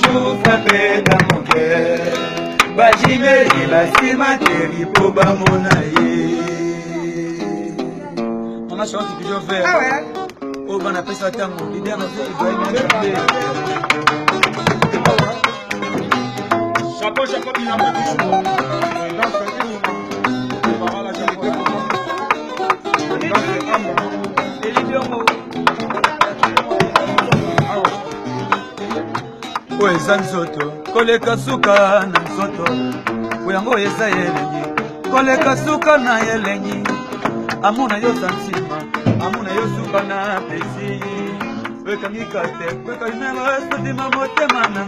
toujours frappé dans mon cœur. Bajimeli basimateri po bamona ye. On a chanté toujours faire. Ah ouais. Oh ben on appelle ça tango. L'idée on a fait Ibrahim. Chapeau, chapeau, il a pas toujours. Oyo eza nzoto koleka suka na nzoto oyango eza yelengi koleka suka na yelengi amona yo santima amona yo suka na pesi oyekangi kate oyekangi na basotima motema na